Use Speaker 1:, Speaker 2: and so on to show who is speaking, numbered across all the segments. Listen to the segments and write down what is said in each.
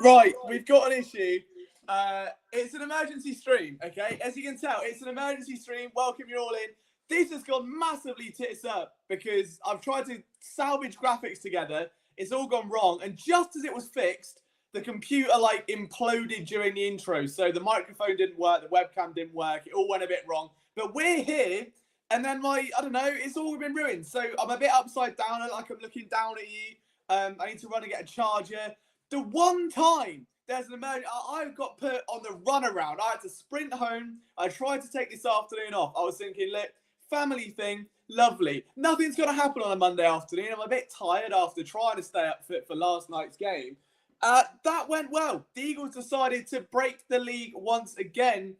Speaker 1: Right, we've got an issue. It's an emergency stream, okay? As you can tell, it's an emergency stream. Welcome you all in. This has gone massively tits up because I've tried to salvage graphics together. It's all gone wrong. And just as it was fixed, the computer like imploded during the intro. So the microphone didn't work, the webcam didn't work. It all went a bit wrong. But we're here. And then I don't know, it's all been ruined. So I'm a bit upside down, like I'm looking down at you. I need to run and get a charger. The one time there's an emergency, I got put on the runaround. I had to sprint home. I tried to take this afternoon off. I was thinking, look, family thing, lovely. Nothing's going to happen on a Monday afternoon. I'm a bit tired after trying to stay up fit for last night's game. That went well. The Eagles decided to break the league once again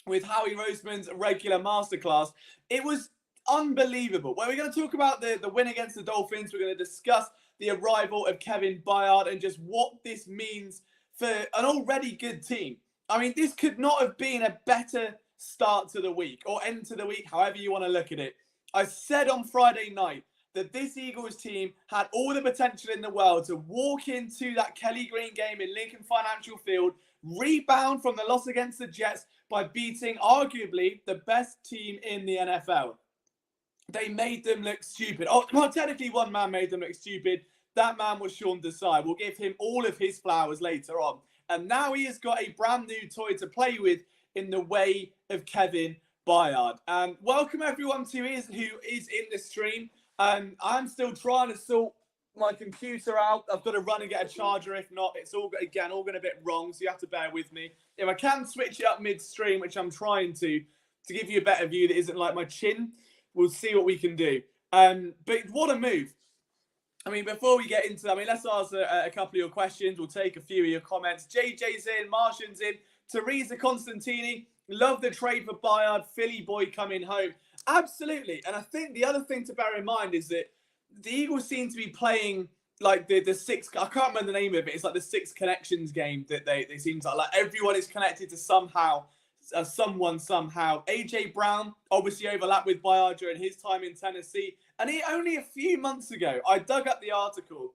Speaker 1: with Howie Roseman's regular masterclass. It was unbelievable. Well, we're going to talk about the win against the Dolphins. We're going to discuss the arrival of Kevin Byard and just what this means for an already good team. I mean, this could not have been a better start to the week or end to the week, however you want to look at it. I said on Friday night that this Eagles team had all the potential in the world to walk into that Kelly Green game in Lincoln Financial Field, rebound from the loss against the Jets by beating arguably the best team in the NFL. They made them look stupid. Oh, well, technically one man made them look stupid. That man was Sean Desai. We'll give him all of his flowers later on. And now he has got a brand new toy to play with in the way of Kevin Byard. Welcome everyone who is in the stream. I'm still trying to sort my computer out. I've got to run and get a charger. If not, it's all going a bit wrong. So you have to bear with me. If I can switch it up mid-stream, which I'm trying to give you a better view that isn't like my chin, we'll see what we can do. But what a move. I mean, before we get into that, let's answer a couple of your questions. We'll take a few of your comments. JJ's in, Martian's in, Teresa Constantini. Love the trade for Byard, Philly boy coming home. Absolutely. And I think the other thing to bear in mind is that the Eagles seem to be playing like the six, I can't remember the name of it. It's like the Six Connections game that they seem to like everyone is connected to somehow. Somehow. AJ Brown obviously overlapped with Byard during his time in Tennessee. And only a few months ago, I dug up the article.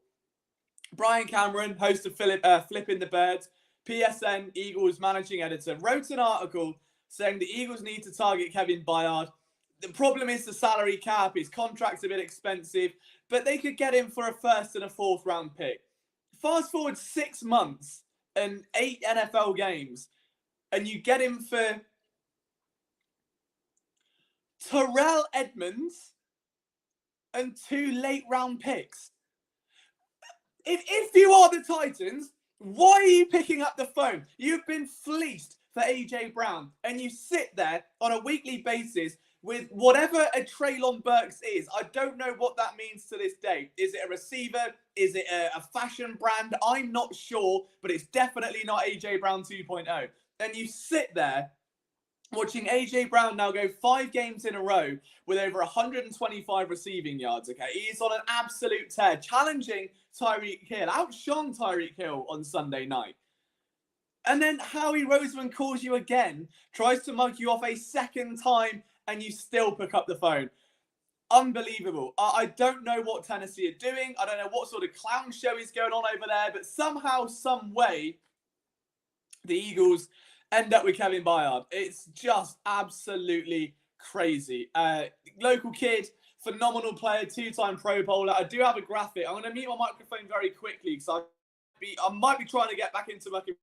Speaker 1: Brian Cameron, host of Flipping the Birds, PSN Eagles managing editor, wrote an article saying the Eagles need to target Kevin Byard. The problem is the salary cap. His contract's a bit expensive, but they could get him for a first and a fourth round pick. Fast forward 6 months and 8 NFL games, and you get him for Terrell Edmonds and 2 late-round picks. If you are the Titans, why are you picking up the phone? You've been fleeced for AJ Brown, and you sit there on a weekly basis with whatever a Treylon Burks is. I don't know what that means to this day. Is it a receiver? Is it a fashion brand? I'm not sure, but it's definitely not AJ Brown 2.0. And you sit there watching AJ Brown now go 5 games in a row with over 125 receiving yards. Okay, he's on an absolute tear, challenging Tyreek Hill, outshone Tyreek Hill on Sunday night. And then Howie Roseman calls you again, tries to mug you off a second time, and you still pick up the phone. Unbelievable. I don't know what Tennessee are doing. I don't know what sort of clown show is going on over there, but somehow, some way, the Eagles end up with Kevin Byard. It's just absolutely crazy. Local kid, phenomenal player, 2-time Pro Bowler. I do have a graphic. I'm going to mute my microphone very quickly because I might be trying to get back into my computer.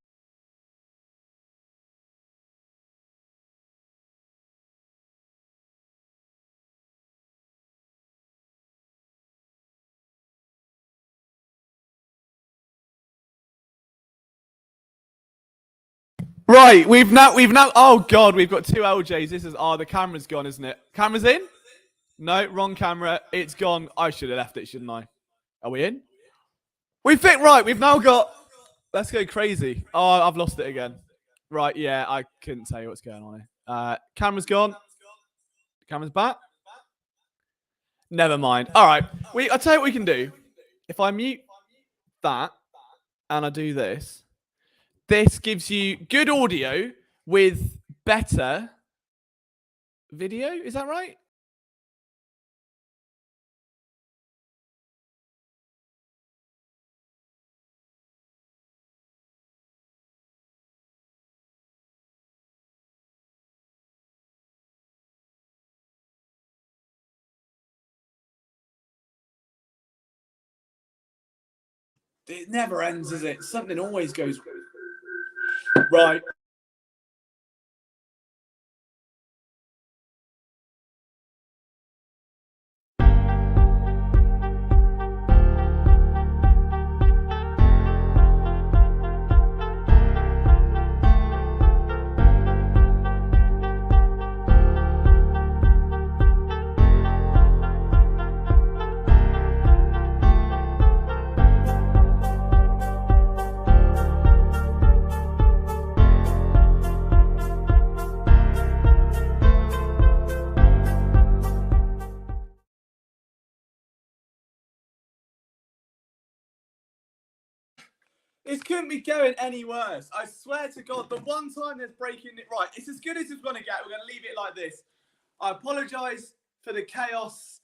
Speaker 1: Right, we've now. Oh God, we've got 2 LJs. This is the camera's gone, isn't it? Camera's in? No, wrong camera. It's gone. I should have left it, shouldn't I? Are we in? We fit right. We've now got. Let's go crazy. Oh, I've lost it again. Right, yeah, I couldn't tell you what's going on here. Camera's gone. Camera's back. Never mind. All right, I'll tell you what we can do. If I mute that and I do this. This gives you good audio with better video. Is that right? It never ends, does it? Something always goes right. It couldn't be going any worse. I swear to God, the one time there's breaking it right, it's as good as it's going to get. We're going to leave it like this. I apologise for the chaos.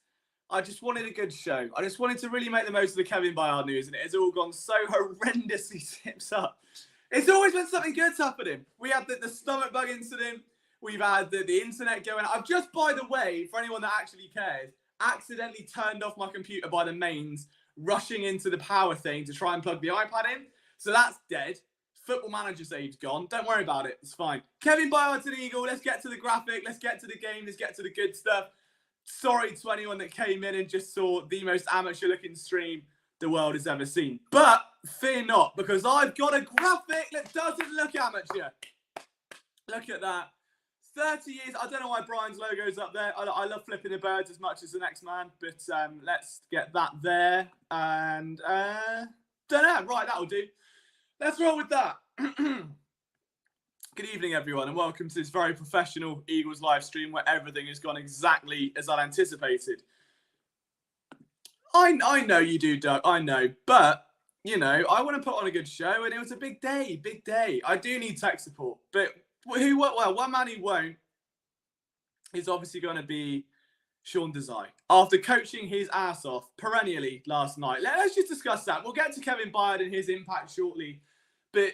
Speaker 1: I just wanted a good show. I just wanted to really make the most of the Kevin Byard news, and it has all gone so horrendously tips up. It's always when something good's happening. We had the stomach bug incident. We've had the internet going. I've just, by the way, for anyone that actually cares, accidentally turned off my computer by the mains, rushing into the power thing to try and plug the iPad in. So that's dead. Football Manager save's gone. Don't worry about it. It's fine. Kevin Byard's an Eagle. Let's get to the graphic. Let's get to the game. Let's get to the good stuff. Sorry to anyone that came in and just saw the most amateur-looking stream the world has ever seen. But fear not, because I've got a graphic that doesn't look amateur. Look at that. 30 years. I don't know why Brian's logo's up there. I love flipping the birds as much as the next man. But let's get that there. And don't know. Right, that'll do. Let's roll with that. Good evening, everyone, and welcome to this very professional Eagles live stream where everything has gone exactly as I'd anticipated. I know you do, Doug. I know. But, you know, I want to put on a good show, and it was a big day, big day. I do need tech support. But one man who won't is obviously going to be Sean Desai. After coaching his ass off perennially last night. Let's just discuss that. We'll get to Kevin Byard and his impact shortly. But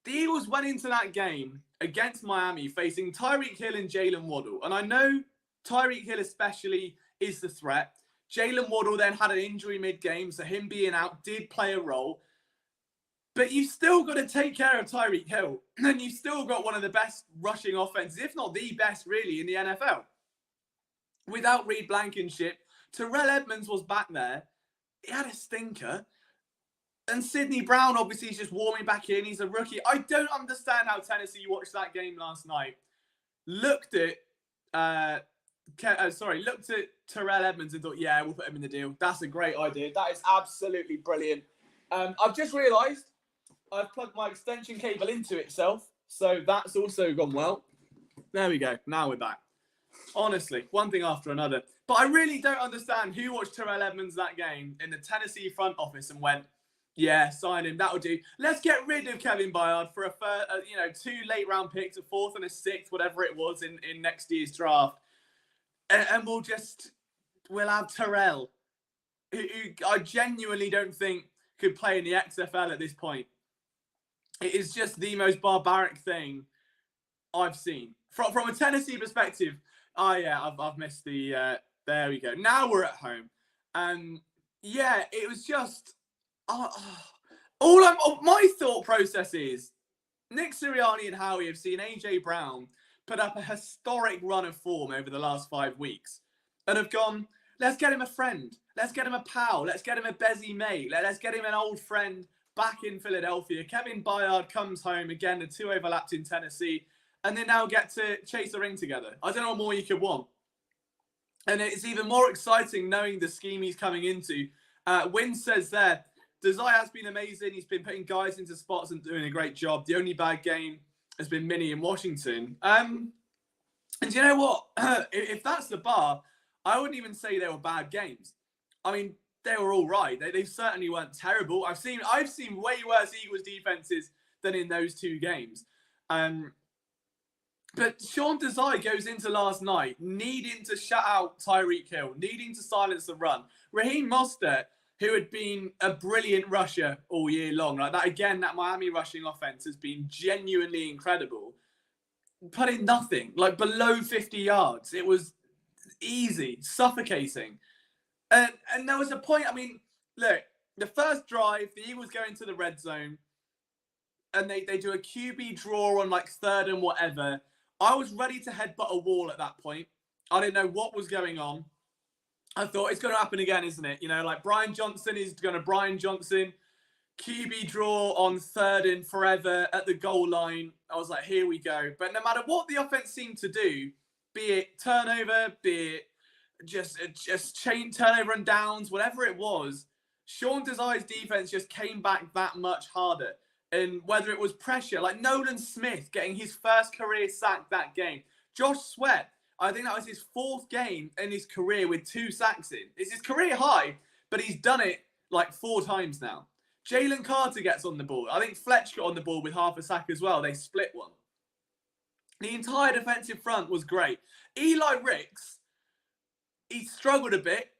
Speaker 1: the Eagles went into that game against Miami facing Tyreek Hill and Jalen Waddle. And I know Tyreek Hill especially is the threat. Jalen Waddle then had an injury mid-game, so him being out did play a role. But you've still got to take care of Tyreek Hill. And you've still got one of the best rushing offenses, if not the best really, in the NFL. Without Reed Blankenship, Terrell Edmonds was back there. He had a stinker. And Sidney Brown, obviously, is just warming back in. He's a rookie. I don't understand how Tennessee watched that game last night. Looked at Terrell Edmonds and thought, yeah, we'll put him in the deal. That's a great idea. That is absolutely brilliant. I've just realised I've plugged my extension cable into itself. So that's also gone well. There we go. Now we're back. Honestly, one thing after another. But I really don't understand who watched Terrell Edmonds that game in the Tennessee front office and went, yeah, sign him. That'll do. Let's get rid of Kevin Byard for a 2 late round picks, a 4th and a 6th, whatever it was in next year's draft, and we'll have Terrell, who I genuinely don't think could play in the XFL at this point. It is just the most barbaric thing I've seen from a Tennessee perspective. Oh yeah, I've missed the. There we go. Now we're at home, and yeah, it was just. My thought process is Nick Sirianni and Howie have seen AJ Brown put up a historic run of form over the last 5 weeks and have gone, let's get him a friend. Let's get him a pal. Let's get him a Bezzy mate. Let's get him an old friend back in Philadelphia. Kevin Byard comes home again. The 2 overlapped in Tennessee, and they now get to chase a ring together. I don't know what more you could want. And it's even more exciting knowing the scheme he's coming into. Wynn says there, Desai has been amazing. He's been putting guys into spots and doing a great job. The only bad game has been Minnie in Washington. And you know what? If that's the bar, I wouldn't even say they were bad games. I mean, they were all right. They certainly weren't terrible. I've seen way worse Eagles defenses than in those 2 games. But Sean Desai goes into last night needing to shut out Tyreek Hill, needing to silence the run. Raheem Mostert, who had been a brilliant rusher all year long. Like that, again, that Miami rushing offense has been genuinely incredible. Put in nothing, like below 50 yards. It was easy, suffocating. And there was a point, I mean, look, the first drive, the Eagles go into the red zone and they do a QB draw on like third and whatever. I was ready to headbutt a wall at that point. I didn't know what was going on. I thought it's going to happen again, isn't it? You know, like Brian Johnson is going to Brian Johnson. QB draw on third and forever at the goal line. I was like, here we go. But no matter what the offense seemed to do, be it turnover, be it just chain turnover and downs, whatever it was, Sean Desai's defense just came back that much harder. And whether it was pressure, like Nolan Smith getting his first career sack that game. Josh Sweat, I think that was his 4th game in his career with 2 sacks in. It's his career high, but he's done it like 4 times now. Jalen Carter gets on the ball. I think Fletch got on the ball with half a sack as well. They split one. The entire defensive front was great. Eli Ricks, he struggled a bit.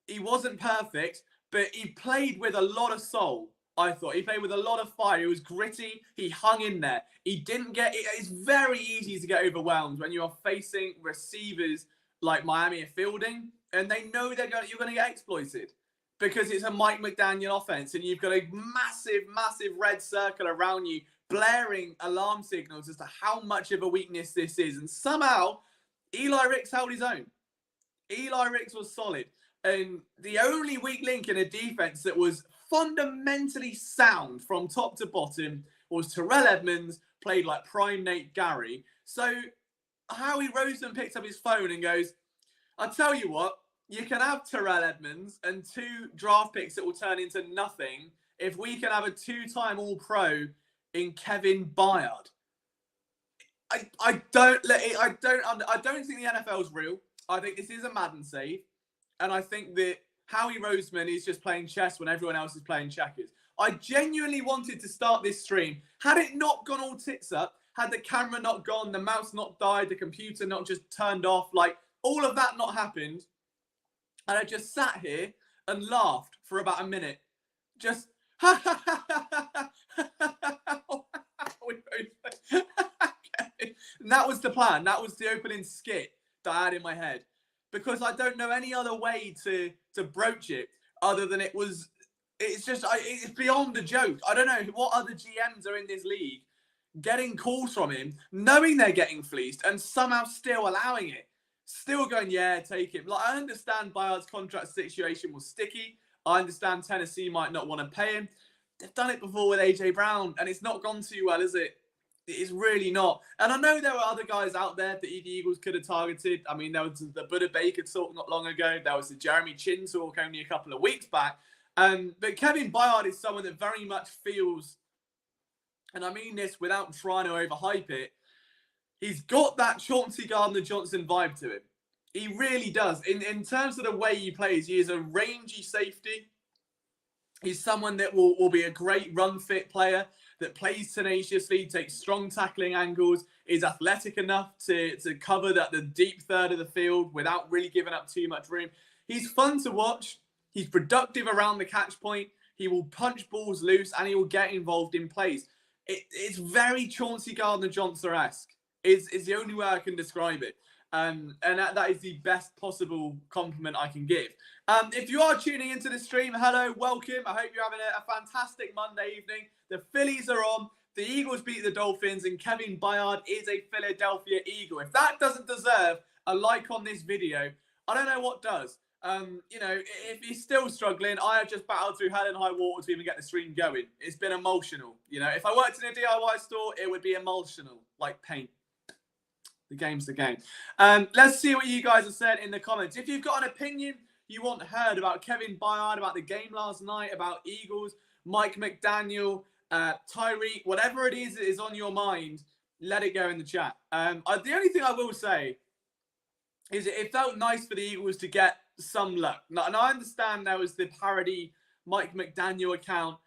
Speaker 1: He wasn't perfect, but he played with a lot of soul, I thought. He played with a lot of fire. He was gritty. He hung in there. He didn't get... It's very easy to get overwhelmed when you are facing receivers like Miami are fielding, and they know you're going to get exploited because it's a Mike McDaniel offense, and you've got a massive, massive red circle around you, blaring alarm signals as to how much of a weakness this is. And somehow, Eli Ricks held his own. Eli Ricks was solid. And the only weak link in a defense that was fundamentally sound from top to bottom was Terrell Edmonds, played like prime Nate Gary. So Howie Roseman picks up his phone and goes, I'll tell you what, you can have Terrell Edmonds and 2 draft picks that will turn into nothing if we can have a 2-time All-Pro in Kevin Byard. I don't think the NFL is real. I think this is a Madden save. And I think that Howie Roseman is just playing chess when everyone else is playing checkers. I genuinely wanted to start this stream. Had it not gone all tits up, had the camera not gone, the mouse not died, the computer not just turned off, like all of that not happened, and I just sat here and laughed for about a minute. Just, and that was the plan. That was the opening skit that I had in my head. Because I don't know any other way to broach it other than it's beyond a joke. I don't know what other GMs are in this league getting calls from him, knowing they're getting fleeced and somehow still allowing it. Still going, yeah, take it. Like, I understand Byard's contract situation was sticky. I understand Tennessee might not want to pay him. They've done it before with A.J. Brown, and it's not gone too well, is it? It's really not. And I know there were other guys out there that the Eagles could have targeted. I mean, there was the Buddha Baker talk not long ago. There was the Jeremy Chin talk only a couple of weeks back. But Kevin Byard is someone that very much feels, and I mean this without trying to overhype it, he's got that Chauncey Gardner-Johnson vibe to him. He really does. In terms of the way he plays, he is a rangy safety. He's someone that will be a great run-fit player, that plays tenaciously, takes strong tackling angles, is athletic enough to cover the deep third of the field without really giving up too much room. He's fun to watch. He's productive around the catch point. He will punch balls loose, and he will get involved in plays. It's very Chauncey Gardner-Johnson-esque. Is the only way I can describe it. And that is the best possible compliment I can give. If you are tuning into the stream, hello, welcome. I hope you're having a fantastic Monday evening. The Phillies are on. The Eagles beat the Dolphins, and Kevin Byard is a Philadelphia Eagle. If that doesn't deserve a like on this video, I don't know what does. If he's still struggling, I have just battled through hell and high water to even get the stream going. It's been emotional. If I worked in a DIY store, it would be emotional, like paint. The game's the game. Let's see what you guys have said in the comments. If you've got an opinion you want heard about Kevin Byard, about the game last night, about Eagles, Mike McDaniel, Tyreek, whatever it is that is on your mind, let it go in the chat. The only thing I will say is it felt nice for the Eagles to get some luck. And I understand there was the parody Mike McDaniel account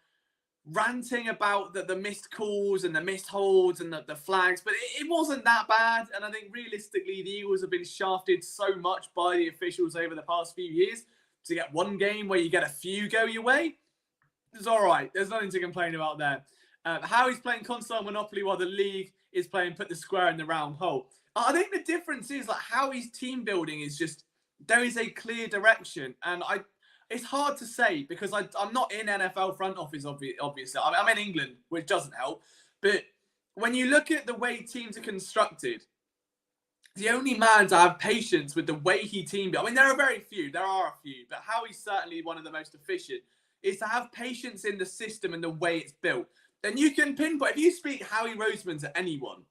Speaker 1: ranting about the missed calls and the missed holds and the flags, but it wasn't that bad. And I think realistically, the Eagles have been shafted so much by the officials over the past few years. To get one game where you get a few go your way, it's all right. There's nothing to complain about there. How he's playing console Monopoly while the league is playing put the square in the round hole. I think the difference is like how he's team building is just, there is a clear direction. And it's hard to say because I'm not in NFL front office, obviously. I'm in England, which doesn't help. But when you look at the way teams are constructed, the only man to have patience with the way he teamed it, I mean, there are a few, but Howie's certainly one of the most efficient, is to have patience in the system and the way it's built. And you can pinpoint, if you speak Howie Roseman to anyone,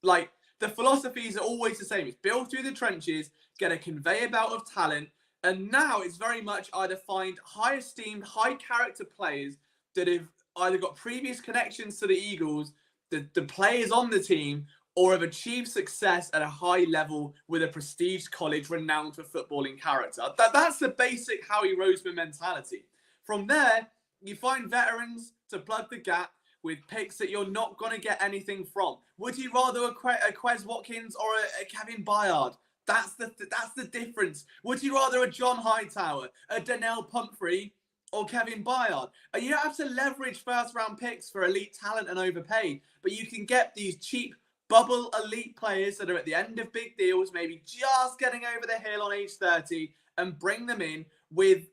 Speaker 1: like, the philosophies are always the same. It's built through the trenches, get a conveyor belt of talent, and now it's very much either find high-esteemed, high-character players that have either got previous connections to the Eagles, the players on the team, or have achieved success at a high level with a prestige college renowned for footballing character. That's the basic Howie Roseman mentality. From there, you find veterans to plug the gap with picks that you're not going to get anything from. Would you rather a Quez Watkins or a Kevin Byard? That's the difference. Would you rather a John Hightower, a Donnell Pumphrey, or Kevin Byard? And you don't have to leverage first-round picks for elite talent and overpay, but you can get these cheap bubble elite players that are at the end of big deals, maybe just getting over the hill on age 30, and bring them in with,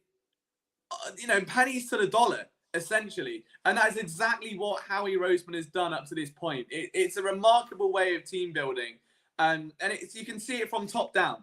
Speaker 1: pennies to the dollar, essentially. And that is exactly what Howie Roseman has done up to this point. It's a remarkable way of team building. And you can see it from top down.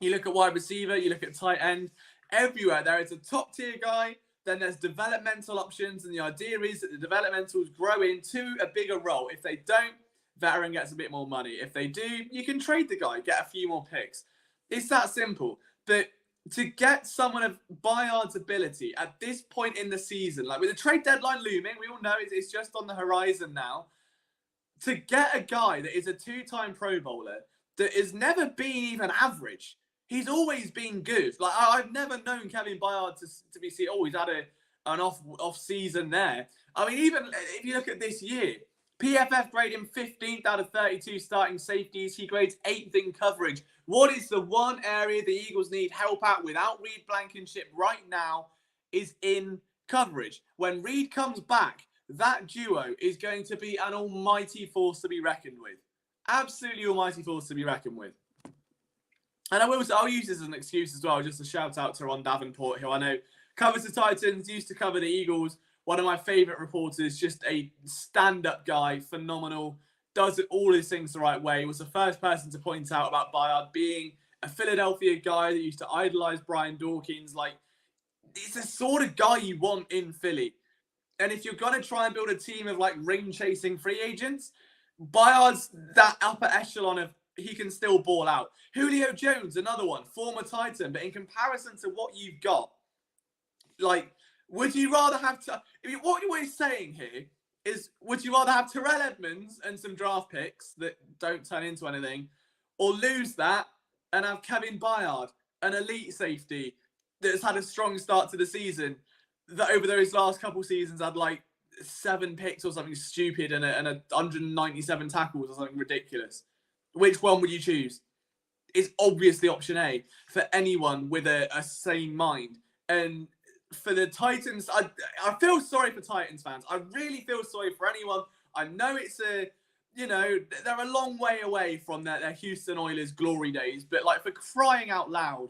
Speaker 1: You look at wide receiver, you look at tight end, everywhere there is a top tier guy, then there's developmental options, and the idea is that the developmentals grow into a bigger role. If they don't, veteran gets a bit more money. If they do, you can trade the guy, get a few more picks. It's that simple. But to get someone of Byard's ability at this point in the season, like with the trade deadline looming, we all know it's just on the horizon now, to get a guy that is a two-time Pro Bowler that has never been even average. He's always been good. Like, I've never known Kevin Byard to be seen. Oh, he's had an off season there. I mean, even if you look at this year, PFF grade him 15th out of 32 starting safeties. He grades 8th in coverage. What is the one area the Eagles need help out without Reed Blankenship right now is in coverage. When Reed comes back, that duo is going to be an almighty force to be reckoned with. Absolutely almighty force to be reckoned with. And I'll use this as an excuse as well, just a shout out to Ron Davenport, who I know covers the Titans, used to cover the Eagles. One of my favourite reporters, just a stand-up guy, phenomenal, does all his things the right way. He was the first person to point out about Byard being a Philadelphia guy that used to idolise Brian Dawkins. Like, it's the sort of guy you want in Philly. And if you're going to try and build a team of, like, ring-chasing free agents, Byard's that upper echelon of he can still ball out. Julio Jones, another one, former Titan. But in comparison to what you've got, like, would you rather have what you're saying here is, would you rather have Terrell Edmonds and some draft picks that don't turn into anything, or lose that and have Kevin Byard, an elite safety that's had a strong start to the season, that over those last couple seasons had like 7 picks or something stupid and 197 tackles or something ridiculous? Which one would you choose? It's obviously option A for anyone with a sane mind. And for the Titans, I feel sorry for Titans fans. I really feel sorry for anyone. I know they're a long way away from their Houston Oilers glory days, but like, for crying out loud,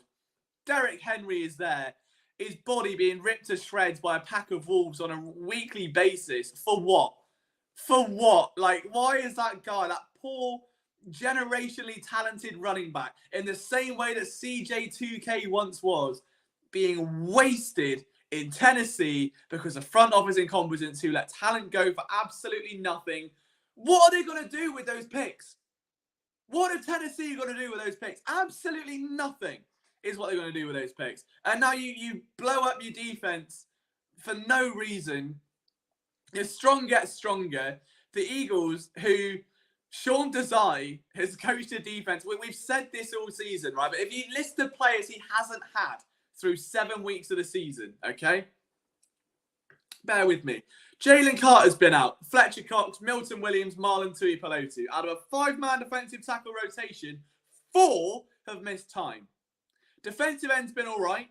Speaker 1: Derrick Henry is there, his body being ripped to shreds by a pack of wolves on a weekly basis. For what? For what? Like, why is that guy, that poor, generationally talented running back, in the same way that CJ2K once was, being wasted in Tennessee because of front office incompetence who let talent go for absolutely nothing? What are they going to do with those picks? What are Tennessee going to do with those picks? Absolutely nothing is what they're going to do with those picks. And now you blow up your defense for no reason. Your strong gets stronger. The Eagles, who Sean Desai has coached a defense. We've said this all season, right? But if you list the players he hasn't had through 7 weeks of the season, okay? Bear with me. Jalen Carter's been out. Fletcher Cox, Milton Williams, Marlon Tuipulotu. Out of a 5-man defensive tackle rotation, 4 have missed time. Defensive end's been all right.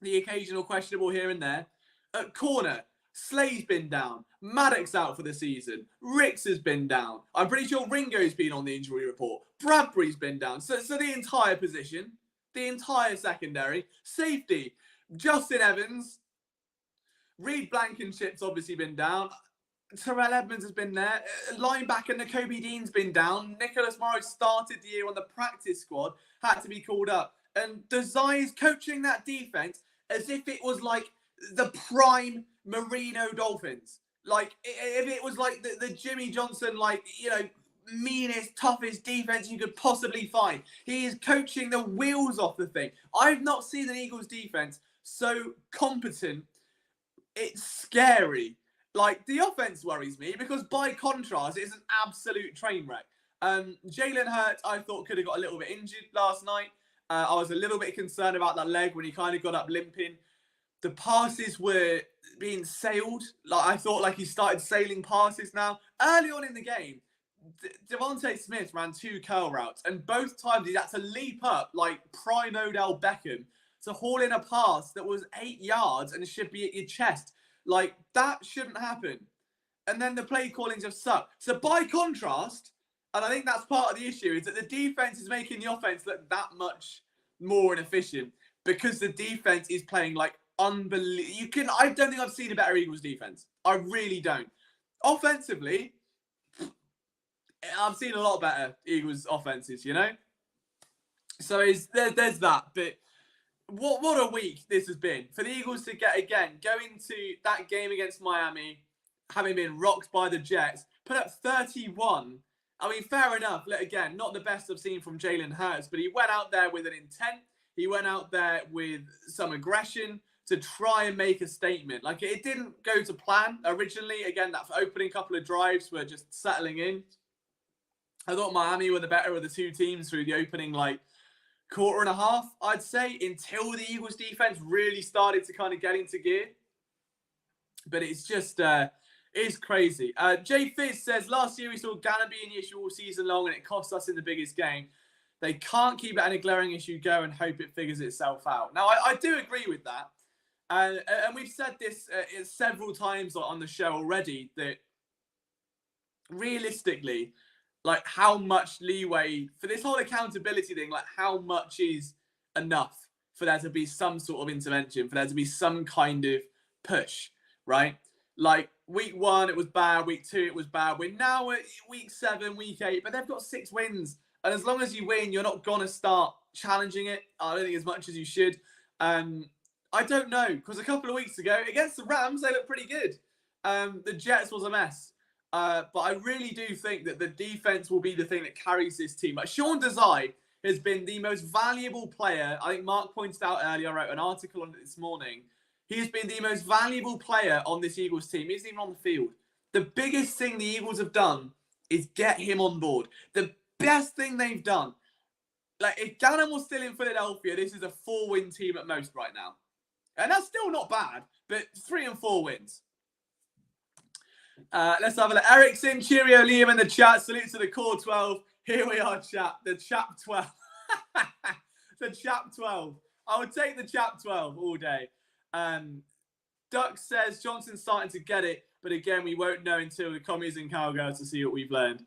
Speaker 1: The occasional questionable here and there. At corner, Slay's been down. Maddox out for the season. Ricks has been down. I'm pretty sure Ringo's been on the injury report. Bradbury's been down. So the entire position. the entire secondary. Safety, Justin Evans. Reed Blankenship's obviously been down. Terrell Edmonds has been there. Linebacker Nakobe Dean's been down. Nicholas Morrow started the year on the practice squad, had to be called up. And Desai is coaching that defense as if it was like the prime Merino Dolphins. Like, if it was like the Jimmy Johnson, like, you know, meanest, toughest defense you could possibly find. He is coaching the wheels off the thing. I've not seen an Eagles defense so competent. It's scary. Like, the offense worries me because, by contrast, it's an absolute train wreck. Jalen Hurts, I thought, could have got a little bit injured last night. I was a little bit concerned about that leg when he kind of got up limping. The passes were being sailed. Like, I thought, like, he started sailing passes now. Early on in the game, Devontae Smith ran 2 curl routes, and both times he had to leap up like prime Odell Beckham to haul in a pass that was 8 yards and should be at your chest. Like, that shouldn't happen. And then the play calling just sucked. So by contrast, and I think that's part of the issue, is that the defense is making the offense look that much more inefficient because the defense is playing like unbelievable. I don't think I've seen a better Eagles defense. I really don't. Offensively, I've seen a lot better Eagles offenses, you know? So there's that. But what a week this has been. For the Eagles to go into that game against Miami, having been rocked by the Jets, put up 31. I mean, fair enough. Again, not the best I've seen from Jalen Hurts, but he went out there with an intent. He went out there with some aggression to try and make a statement. Like, it didn't go to plan originally. Again, that opening couple of drives were just settling in. I thought Miami were the better of the two teams through the opening, like, quarter and a half, I'd say, until the Eagles defense really started to kind of get into gear. But it's just, it's crazy. Jay Fizz says, last year we saw Gannon be an issue all season long and it cost us in the biggest game. They can't keep letting a glaring issue go and hope it figures itself out. Now, I do agree with that. And we've said this several times on the show already, that realistically, like, how much leeway for this whole accountability thing, like, how much is enough for there to be some sort of intervention, for there to be some kind of push, right? Like, week 1, it was bad. Week 2, it was bad. We're now at week 7, week 8, but they've got 6 wins. And as long as you win, you're not going to start challenging it. I don't think as much as you should. I don't know, because a couple of weeks ago, against the Rams, they looked pretty good. The Jets was a mess. But I really do think that the defense will be the thing that carries this team. Like, Sean Desai has been the most valuable player. I think Mark pointed out earlier, I wrote an article on it this morning. He's been the most valuable player on this Eagles team. He isn't even on the field. The biggest thing the Eagles have done is get him on board. The best thing they've done. Like, if Gannon was still in Philadelphia, this is a 4-win team at most right now. And that's still not bad, but 3 and 4 wins. Let's have a look. Ericsson, cheerio, Liam in the chat. Salute to the core 12. Here we are, chat. The chap 12. The chap 12. I would take the chap 12 all day. Duck says Johnson's starting to get it, but again, we won't know until the commies and cowgirls to see what we've learned.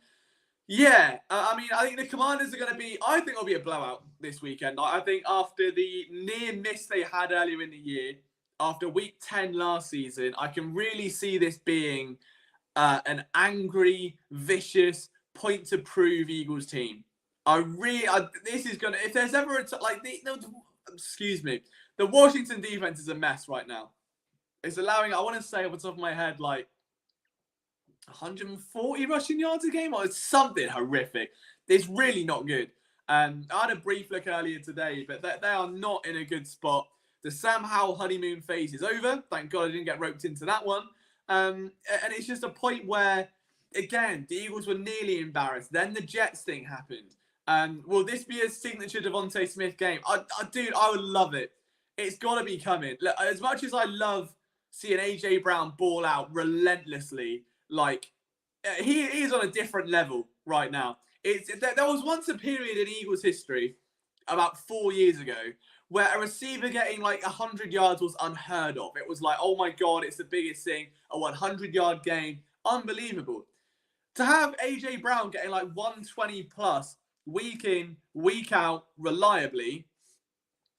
Speaker 1: Yeah, I mean, I think the Commanders are going to be, I think it'll be a blowout this weekend. I think after the near miss they had earlier in the year, after week 10 last season, I can really see this being an angry, vicious, point-to-prove Eagles team. This is going to, if there's ever excuse me, the Washington defense is a mess right now. It's allowing, I want to say off the top of my head, like 140 rushing yards a game, or it's something horrific. It's really not good. I had a brief look earlier today, but they are not in a good spot. The Sam Howell honeymoon phase is over. Thank God I didn't get roped into that one. And it's just a point where, again, the Eagles were nearly embarrassed. Then the Jets thing happened. Will this be a signature Devontae Smith game? Dude, I would love it. It's got to be coming. Look, as much as I love seeing A.J. Brown ball out relentlessly, like, he is on a different level right now. There was once a period in Eagles history, about 4 years ago, where a receiver getting like 100 yards was unheard of. It was like, oh my God, it's the biggest thing. A 100-yard game. Unbelievable. To have A.J. Brown getting like 120 plus week in, week out, reliably,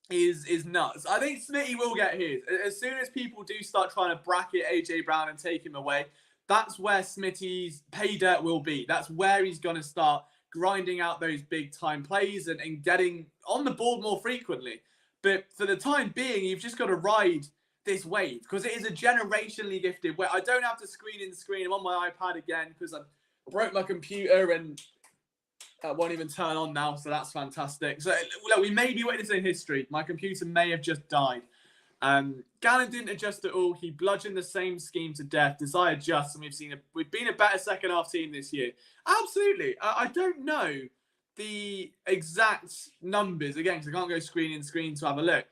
Speaker 1: is nuts. I think Smitty will get his. As soon as people do start trying to bracket AJ Brown and take him away, that's where Smitty's pay dirt will be. That's where he's going to start grinding out those big time plays and getting on the board more frequently. But for the time being, you've just got to ride this wave because it is a generationally gifted way. I don't have to screen in screen. I'm on my iPad again because I broke my computer and won't even turn on now, so that's fantastic. So look, we may be witnessing history. My computer may have just died. Gannon didn't adjust at all. He bludgeoned the same scheme to death. Desai adjusts, and we've been a better second half team this year. Absolutely. I don't know the exact numbers again because I can't go screen in screen to have a look.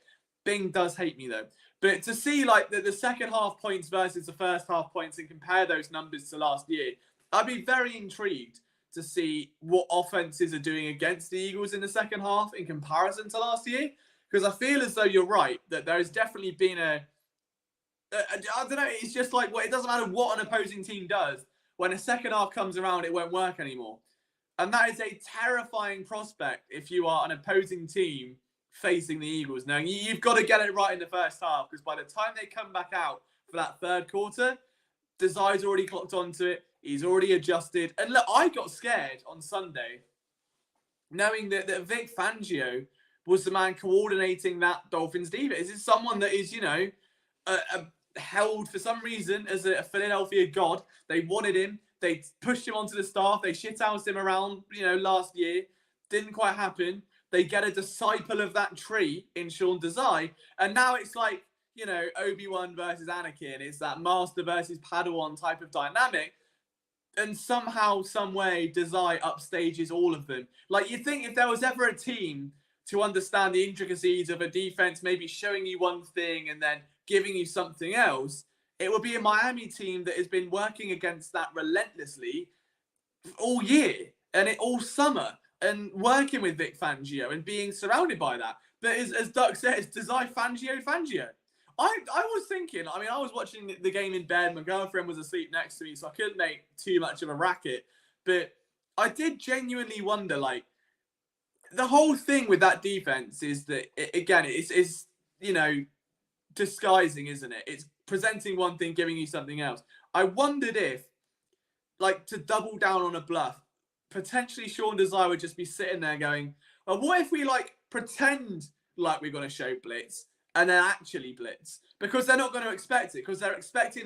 Speaker 1: Bing does hate me though. But to see like the second half points versus the first half points and compare those numbers to last year, I'd be very intrigued to see what offenses are doing against the Eagles in the second half in comparison to last year. Because I feel as though you're right, that there has definitely been I don't know, it's just like, well, it doesn't matter what an opposing team does. When a second half comes around, it won't work anymore. And that is a terrifying prospect if you are an opposing team facing the Eagles. Now, you've got to get it right in the first half, because by the time they come back out for that third quarter, Desai's already clocked onto it. He's already adjusted. And look, I got scared on Sunday, knowing that Vic Fangio was the man coordinating that Dolphins defense. Is someone that is, held for some reason as a Philadelphia god. They wanted him. They pushed him onto the staff. They shithoused him around, last year. Didn't quite happen. They get a disciple of that tree in Sean Desai. And now it's like, Obi-Wan versus Anakin. It's that master versus Padawan type of dynamic. And somehow, some way, Desai upstages all of them. Like, you'd think if there was ever a team to understand the intricacies of a defense, maybe showing you one thing and then giving you something else, it would be a Miami team that has been working against that relentlessly all year and all summer and working with Vic Fangio and being surrounded by that. But as Duck says, Desai Fangio. I was thinking, I was watching the game in bed. My girlfriend was asleep next to me, so I couldn't make too much of a racket. But I did genuinely wonder, like, the whole thing with that defense is that, it's disguising, isn't it? It's presenting one thing, giving you something else. I wondered if, like, to double down on a bluff, potentially Sean Desai would just be sitting there going, well, what if we, like, pretend like we're going to show blitz and then actually blitz? Because they're not going to expect it, because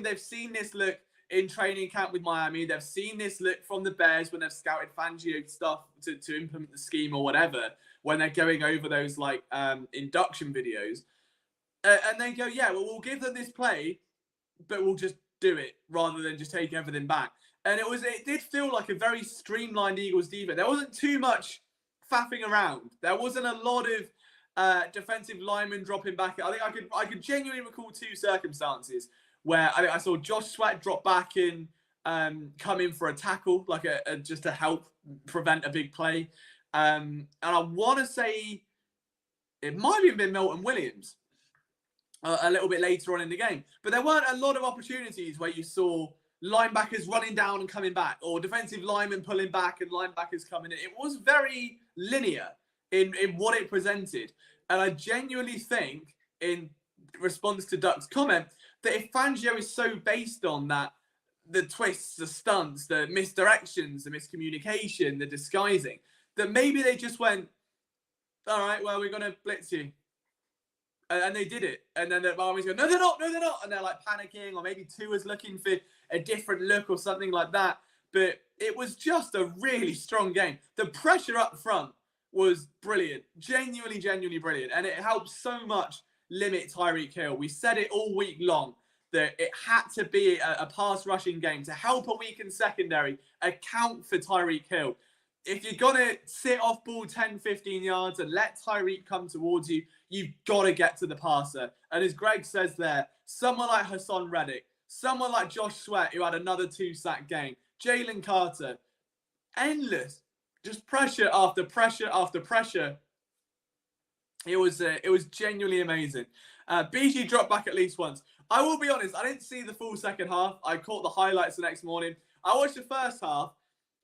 Speaker 1: they've seen this look in training camp with Miami. They've seen this look from the Bears when they've scouted Fangio stuff to implement the scheme or whatever, when they're going over those like induction videos. And they go, yeah, well, we'll give them this play, but we'll just do it rather than just take everything back. And it did feel like a very streamlined Eagles defense. There wasn't too much faffing around. There wasn't a lot of defensive linemen dropping back. I think I could genuinely recall two circumstances where I saw Josh Sweat drop back and come in for a tackle, like just to help prevent a big play. And I want to say it might have been Milton Williams a little bit later on in the game. But there weren't a lot of opportunities where you saw linebackers running down and coming back, or defensive linemen pulling back and linebackers coming in. It was very linear in what it presented. And I genuinely think, in response to Duck's comment, that if Fangio is so based on that, the twists, the stunts, the misdirections, the miscommunication, the disguising, that maybe they just went, all right, well, we're going to blitz you. And they did it. And then the Miami's go, no, they're not. And they're like panicking, or maybe Tua's looking for a different look or something like that. But it was just a really strong game. The pressure up front was brilliant. Genuinely brilliant. And it helped so much limit Tyreek Hill. We said it all week long that it had to be a pass rushing game to help a weakened secondary account for Tyreek Hill. If you're going to sit off ball 10, 15 yards and let Tyreek come towards you, you've got to get to the passer. And as Greg says there, someone like Hassan Reddick, someone like Josh Sweat, who had another 2-sack game, Jalen Carter, endless, just pressure after pressure after pressure. It was genuinely amazing. BG dropped back at least once. I will be honest, I didn't see the full second half. I caught the highlights the next morning. I watched the first half,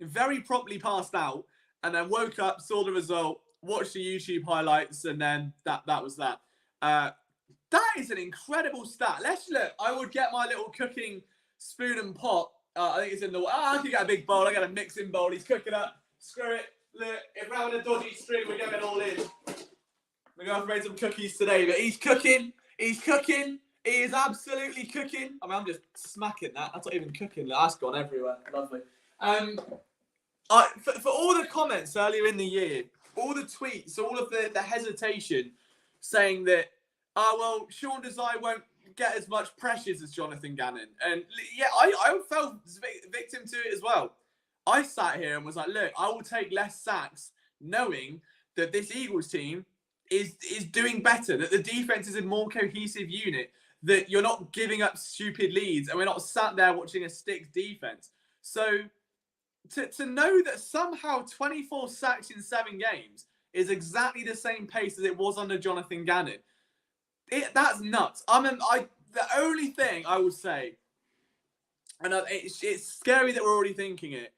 Speaker 1: very promptly passed out, and then woke up, saw the result, watched the YouTube highlights, and then that was that. That is an incredible stat. Let's look. I would get my little cooking spoon and pot. I think it's in the... I can get a big bowl. I got a mixing bowl. He's cooking up. Screw it. Look, if we're having a dodgy stream, we're going all in. We're going to have to make some cookies today. But he's cooking. He's cooking. He is absolutely cooking. I mean, I'm just smacking that. That's not even cooking. That's gone everywhere. Lovely. For all the comments earlier in the year, all the tweets, all of the hesitation saying that, well, Sean Desai won't get as much pressures as Jonathan Gannon. And yeah, I fell victim to it as well. I sat here and was like, look, I will take less sacks knowing that this Eagles team is doing better, that the defense is a more cohesive unit, that you're not giving up stupid leads, and we're not sat there watching a sticks defense. So to know that somehow 24 sacks in 7 games is exactly the same pace as it was under Jonathan Gannon, that's nuts. The only thing I will say, and it's scary that we're already thinking it,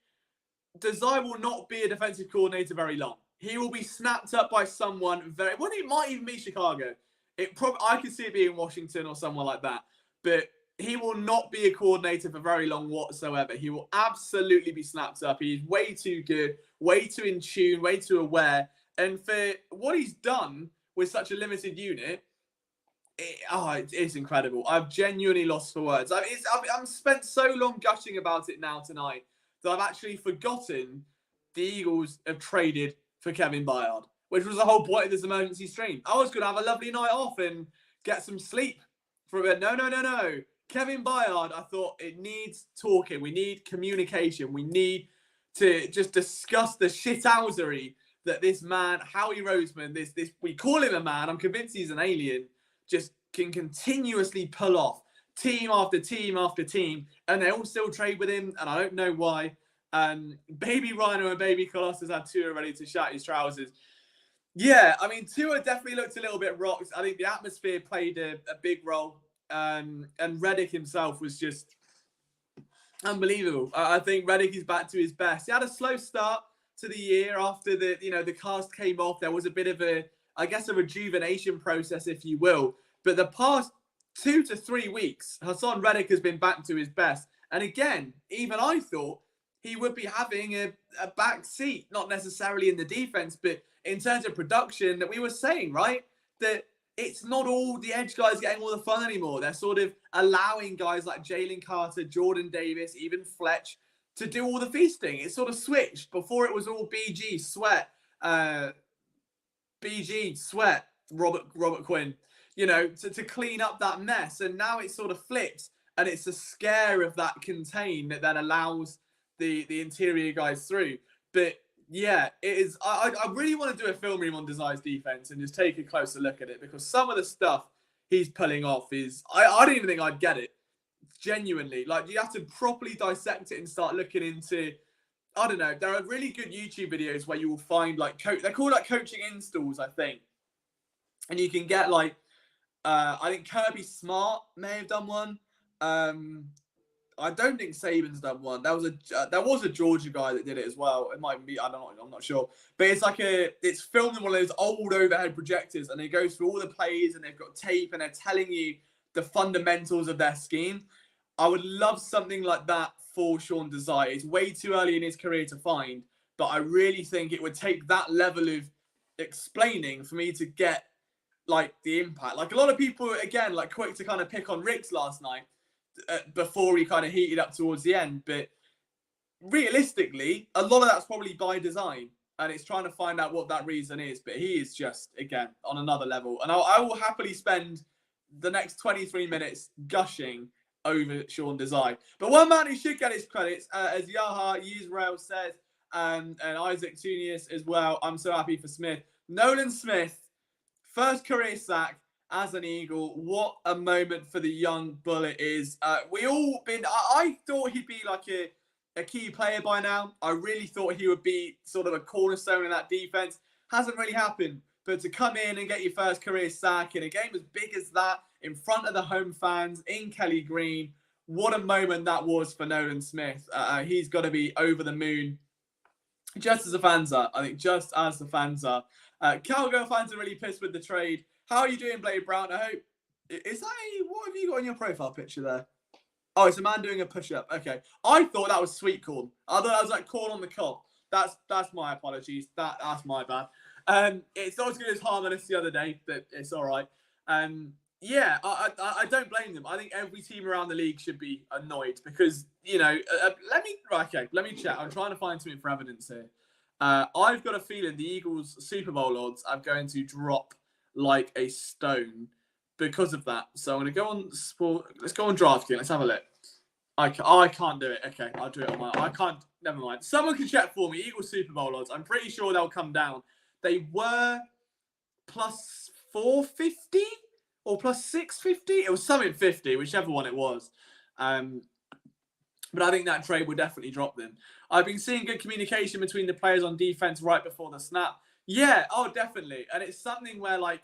Speaker 1: Desai will not be a defensive coordinator very long. He will be snapped up by someone it might even be Chicago. I could see it being Washington or someone like that. But he will not be a coordinator for very long whatsoever. He will absolutely be snapped up. He's way too good, way too in tune, way too aware. And for what he's done with such a limited unit, it's incredible. I've genuinely lost for words. I've spent so long gushing about it now tonight that I've actually forgotten the Eagles have traded for Kevin Byard, which was the whole point of this emergency stream. I was going to have a lovely night off and get some sleep for a bit. No. Kevin Byard, I thought it needs talking. We need communication. We need to just discuss the shithousery that this man, Howie Roseman, this we call him a man, I'm convinced he's an alien, just can continuously pull off team after team after team, and they all still trade with him, and I don't know why. Baby Rhino and Baby Colossus had Tua ready to shat his trousers. Yeah, I mean, Tua definitely looked a little bit rocked. I think the atmosphere played a big role, and Reddick himself was just unbelievable. I think Reddick is back to his best. He had a slow start to the year after the cast came off. There was a bit of a rejuvenation process, if you will. But the past 2 to 3 weeks, Hassan Reddick has been back to his best. And again, even I thought he would be having a back seat, not necessarily in the defense, but in terms of production, that we were saying, right? That it's not all the edge guys getting all the fun anymore. They're sort of allowing guys like Jalen Carter, Jordan Davis, even Fletch to do all the feasting. It sort of switched. Before it was all BG, Sweat, Robert Quinn, to clean up that mess. And now it sort of flips, and it's the scare of that contain that then allows the interior guys through. But yeah, it is. I really want to do a film room on Desai's defense and just take a closer look at it, because some of the stuff he's pulling off is, I don't even think I'd get it. Genuinely, like, you have to properly dissect it and start looking into, I don't know, there are really good YouTube videos where you will find they're called like coaching installs, I think. And you can get I think Kirby Smart may have done one. I don't think Saban's done one. There was a Georgia guy that did it as well. It might be, I don't know, I'm not sure. But it's filmed in one of those old overhead projectors, and it goes through all the plays, and they've got tape, and they're telling you the fundamentals of their scheme. I would love something like that for Sean Desai. It's way too early in his career to find, but I really think it would take that level of explaining for me to get the impact. A lot of people, again, quick to kind of pick on Ricks last night before he kind of heated up towards the end. But realistically, a lot of that's probably by design, and it's trying to find out what that reason is. But he is just, again, on another level. And I will happily spend the next 23 minutes gushing over Sean Desai. But one man who should get his credits, as Yaha Yisrael says, and Isaac Tunius as well. I'm so happy for Smith. Nolan Smith, first career sack as an Eagle. What a moment for the young bullet is. I thought he'd be a key player by now. I really thought he would be sort of a cornerstone in that defense. Hasn't really happened. But to come in and get your first career sack in a game as big as that, in front of the home fans, in Kelly Green, what a moment that was for Nolan Smith. He's got to be over the moon, just as the fans are. I think just as the fans are. Cowgirl fans are really pissed with the trade. How are you doing, Blade Brown? I hope. Is that what have you got on your profile picture there? Oh, it's a man doing a push-up. Okay. I thought that was sweet corn. I thought that was like corn on the cob. That's my apologies. That's my bad. It's not as good as Harmonious the other day, but it's all right. Yeah, I don't blame them. I think every team around the league should be annoyed because, let me check. I'm trying to find something for evidence here. I've got a feeling the Eagles Super Bowl odds are going to drop like a stone because of that. So I'm going to go on sport. Let's go on DraftKings. Let's have a look. I can't do it. Okay, I'll do it on my. I can't. Never mind. Someone can check for me. Eagles Super Bowl odds. I'm pretty sure they'll come down. They were plus 450 or plus 650. It was something 50, whichever one it was. But I think that trade will definitely drop them. I've been seeing good communication between the players on defense right before the snap. Yeah, oh, definitely. And it's something where, like,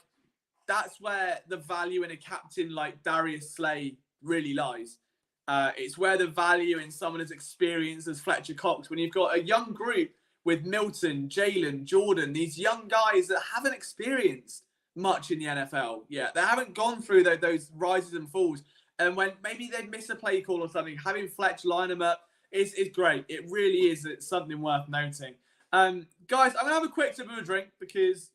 Speaker 1: that's where the value in a captain like Darius Slay really lies. It's where the value in someone as experienced as Fletcher Cox, when you've got a young group with Milton, Jalen, Jordan, these young guys that haven't experienced much in the NFL. Yeah, they haven't gone through those rises and falls. And when maybe they miss a play call or something, having Fletch line them up is great. It really is. It's something worth noting. Guys, I'm going to have a quick sip of a drink because,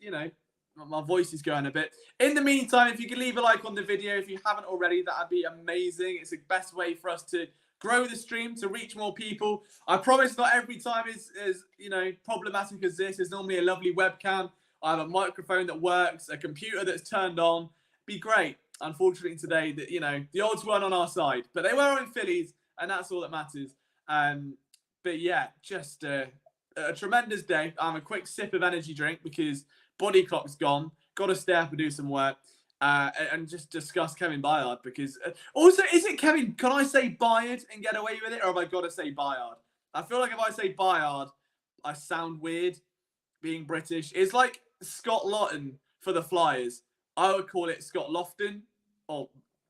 Speaker 1: my voice is going a bit. In the meantime, if you could leave a like on the video, if you haven't already, that'd be amazing. It's the best way for us to grow the stream, to reach more people. I promise not every time is problematic as this. There's normally a lovely webcam. I have a microphone that works, a computer that's turned on. Be great. Unfortunately today, that the odds weren't on our side, but they were in Phillies, and that's all that matters. But yeah, just a tremendous day. I'm a quick sip of energy drink because body clock's gone. Got to stay up and do some work, and just discuss Kevin Byard because also, is it Kevin? Can I say Byard and get away with it, or have I got to say Byard? I feel like if I say Byard, I sound weird being British. It's like Scott Lawton for the Flyers. I would call it Scott Lofton,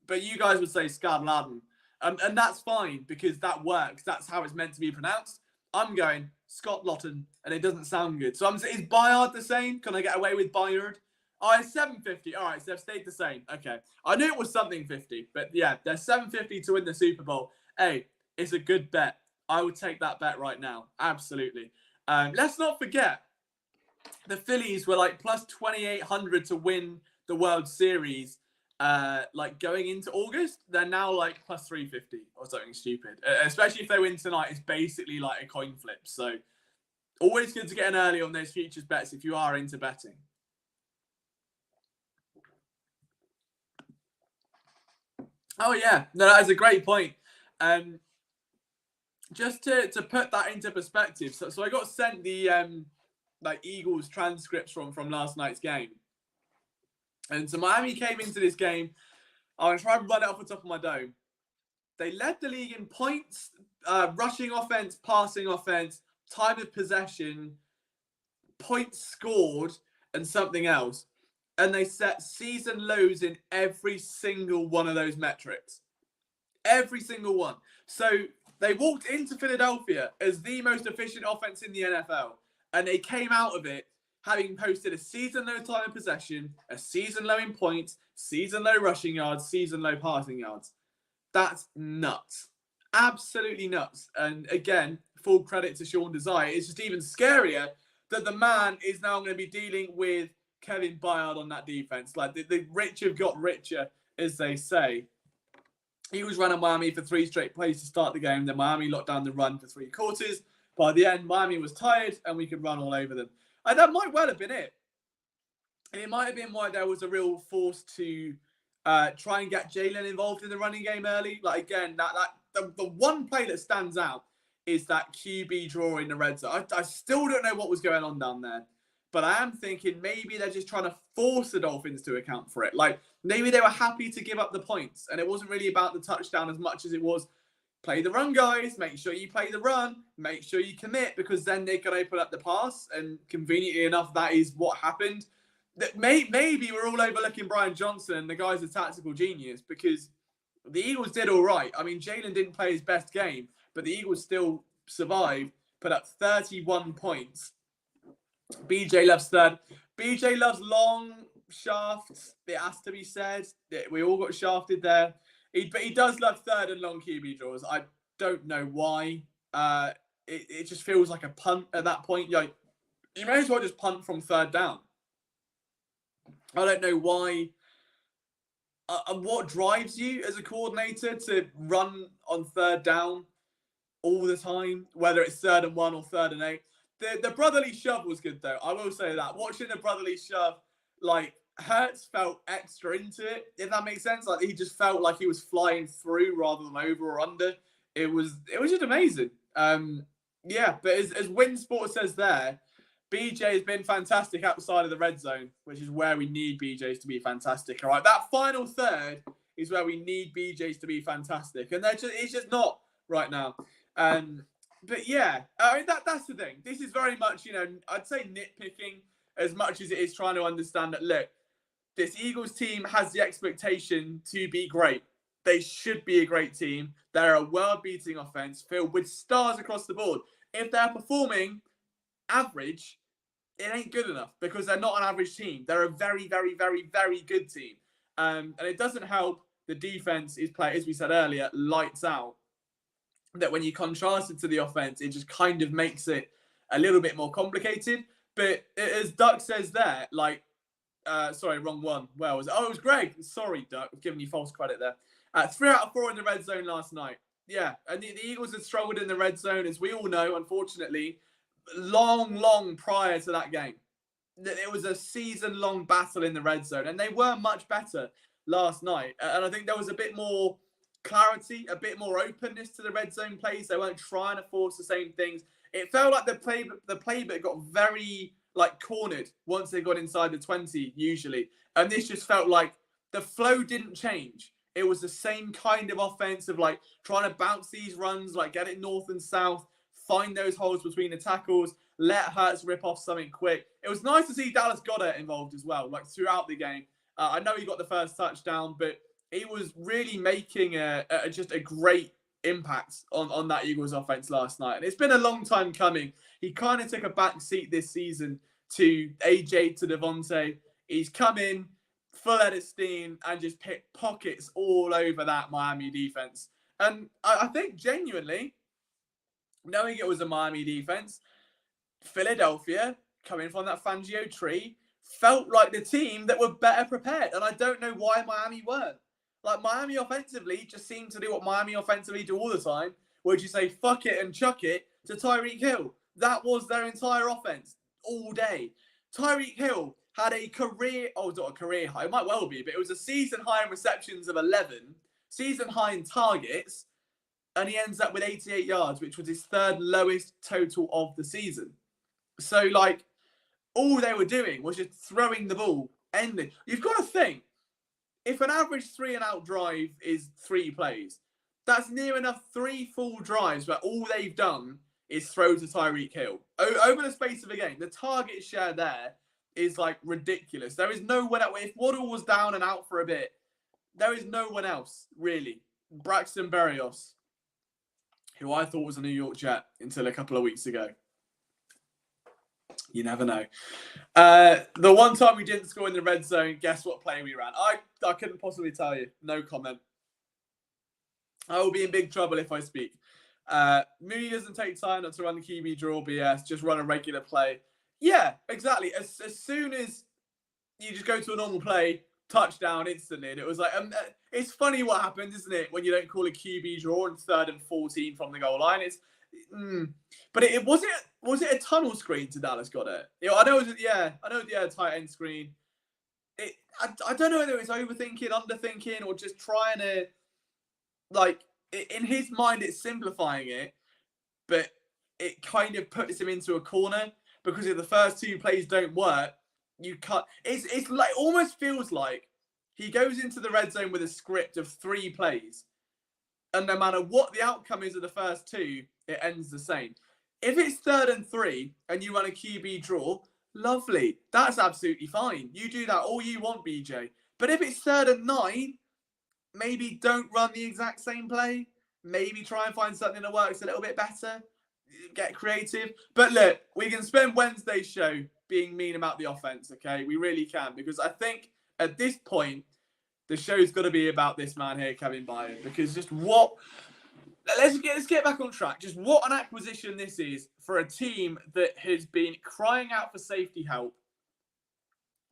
Speaker 1: but you guys would say Scott Lawton. And that's fine because that works. That's how it's meant to be pronounced. I'm going Scott Lawton, and it doesn't sound good. So is Byard the same? Can I get away with Byard? Oh, it's 750. All right, so they've stayed the same. Okay. I knew it was something 50, but yeah, they're 750 to win the Super Bowl. Hey, it's a good bet. I would take that bet right now. Absolutely. Let's not forget, the Phillies were like plus 2,800 to win the World Series. Going into August, they're now like plus 350 or something stupid. Especially if they win tonight, it's basically like a coin flip. So always good to get in early on those futures bets if you are into betting. Oh yeah, no, that is a great point. Just to put that into perspective, so I got sent the Eagles transcripts from last night's game. And so Miami came into this game. I'm going to try and run it off the top of my dome. They led the league in points, rushing offense, passing offense, time of possession, points scored, and something else. And they set season lows in every single one of those metrics. Every single one. So they walked into Philadelphia as the most efficient offense in the NFL. And they came out of it having posted a season low time of possession, a season low in points, season low rushing yards, season low passing yards. That's nuts. Absolutely nuts. And again, full credit to Sean Desai. It's just even scarier that the man is now going to be dealing with Kevin Byard on that defense. Like the rich have got richer, as they say. He was running Miami for 3 straight plays to start the game. Then Miami locked down the run for 3 quarters. By the end, Miami was tired and we could run all over them. And that might well have been it. It might have been why there was a real force to try and get Jalen involved in the running game early. Like, again, the one play that stands out is that QB draw in the red zone. I still don't know what was going on down there. But I am thinking maybe they're just trying to force the Dolphins to account for it. Like, maybe they were happy to give up the points. And it wasn't really about the touchdown as much as it was play the run, guys. Make sure you play the run. Make sure you commit because then they can open up the pass. And conveniently enough, that is what happened. That maybe we're all overlooking Brian Johnson and the guy's a tactical genius because the Eagles did all right. I mean, Jalen didn't play his best game, but the Eagles still survived, put up 31 points. BJ loves third. BJ loves long shafts. It has to be said. We all got shafted there. But he does love third and long QB draws. I don't know why. It just feels like a punt at that point. Like, you may as well just punt from third down. I don't know why. What drives you as a coordinator to run on third down all the time, whether it's 3rd and 1 or 3rd and 8? The brotherly shove was good, though. I will say that. Watching the brotherly shove, like, Hurts felt extra into it, if that makes sense. Like, he just felt like he was flying through rather than over or under. It was just amazing. Yeah, but as Win Sport says there, BJ has been fantastic outside of the red zone, which is where we need BJs to be fantastic. All right, that final third is where we need BJs to be fantastic, and it's just not right now. But yeah, I mean, that's the thing. This is very much, I'd say nitpicking as much as it is trying to understand that, look, this Eagles team has the expectation to be great. They should be a great team. They're a world-beating offense filled with stars across the board. If they're performing average, it ain't good enough because they're not an average team. They're a very, very, very, very good team. And it doesn't help the defense is playing, as we said earlier, lights out. That when you contrast it to the offense, it just kind of makes it a little bit more complicated. But as Duck says there, like, sorry, wrong one. Where was it? Oh, it was Greg. Sorry, Duck. I'm giving you false credit there. 3 out of 4 in the red zone last night. Yeah, and the Eagles had struggled in the red zone, as we all know, unfortunately, long prior to that game. It was a season-long battle in the red zone, and they were much better last night. And I think there was a bit more clarity, a bit more openness to the red zone plays. They weren't trying to force the same things. It felt like the playbook got very cornered once they got inside the 20 usually. And this just felt like the flow didn't change. It was the same kind of offense of trying to bounce these runs, get it north and south, find those holes between the tackles, let Hurts rip off something quick. It was nice to see Dallas Goedert involved as well, throughout the game. I know he got the first touchdown, but he was really making just a great impact on that Eagles offense last night. And it's been a long time coming. He kind of took a back seat this season to AJ, to Devontae. He's come in full head of steam and just picked pockets all over that Miami defense. And I think genuinely, knowing it was a Miami defense, Philadelphia, coming from that Fangio tree, felt like the team that were better prepared. And I don't know why Miami weren't. Miami offensively just seemed to do what Miami offensively do all the time, where you say, fuck it and chuck it to Tyreek Hill. That was their entire offense all day. Tyreek Hill had a career, not a career high, it might well be, but it was a season high in receptions of 11, season high in targets, and he ends up with 88 yards, which was his 3rd lowest total of the season. So, all they were doing was just throwing the ball, ending. You've got to think, if an average 3-and-out drive is 3 plays, that's near enough 3 full drives where all they've done is throw to Tyreek Hill. Over the space of a game, the target share there is ridiculous. There is no one else. If Waddle was down and out for a bit, there is no one else, really. Braxton Berrios, who I thought was a New York Jet until a couple of weeks ago. You never know. The one time we didn't score in the red zone, guess what play we ran? I couldn't possibly tell you. No comment. I will be in big trouble if I speak. Mooney doesn't take time not to run the QB draw BS, just run a regular play. Yeah, exactly. As soon as you just go to a normal play, touchdown instantly. And it was it's funny what happens, isn't it, when you don't call a QB draw in 3rd and 14 from the goal line. But it was it a tunnel screen to Dallas Goedert? I know it was a tight end screen. I don't know whether it's overthinking, underthinking, or just trying to in his mind it's simplifying it, but it kind of puts him into a corner because if the first 2 plays don't work, you cut. It's almost feels like he goes into the red zone with a script of 3 plays, and no matter what the outcome is of the first 2, it ends the same. If it's 3rd and 3 and you run a QB draw, lovely. That's absolutely fine. You do that all you want, BJ. But if it's 3rd and 9, maybe don't run the exact same play. Maybe try and find something that works a little bit better. Get creative. But look, we can spend Wednesday's show being mean about the offense, okay? We really can, because I think at this point, the show's got to be about this man here, Kevin Byard, because just what... Let's get back on track. Just what an acquisition this is for a team that has been crying out for safety help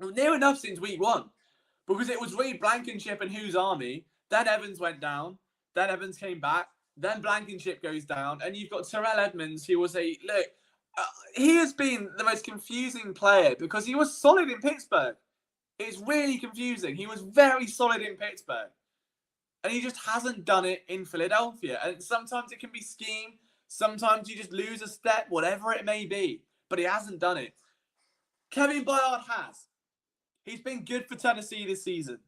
Speaker 1: near enough since week one, because it was Reed Blankenship and whose army. Then Evans went down. Then Evans came back. Then Blankenship goes down, and you've got Terrell Edmonds, who was he has been the most confusing player because he was solid in Pittsburgh. It's really confusing. He was very solid in Pittsburgh, and he just hasn't done it in Philadelphia. And sometimes it can be scheme. Sometimes you just lose a step, whatever it may be. But he hasn't done it. Kevin Byard has. He's been good for Tennessee this season.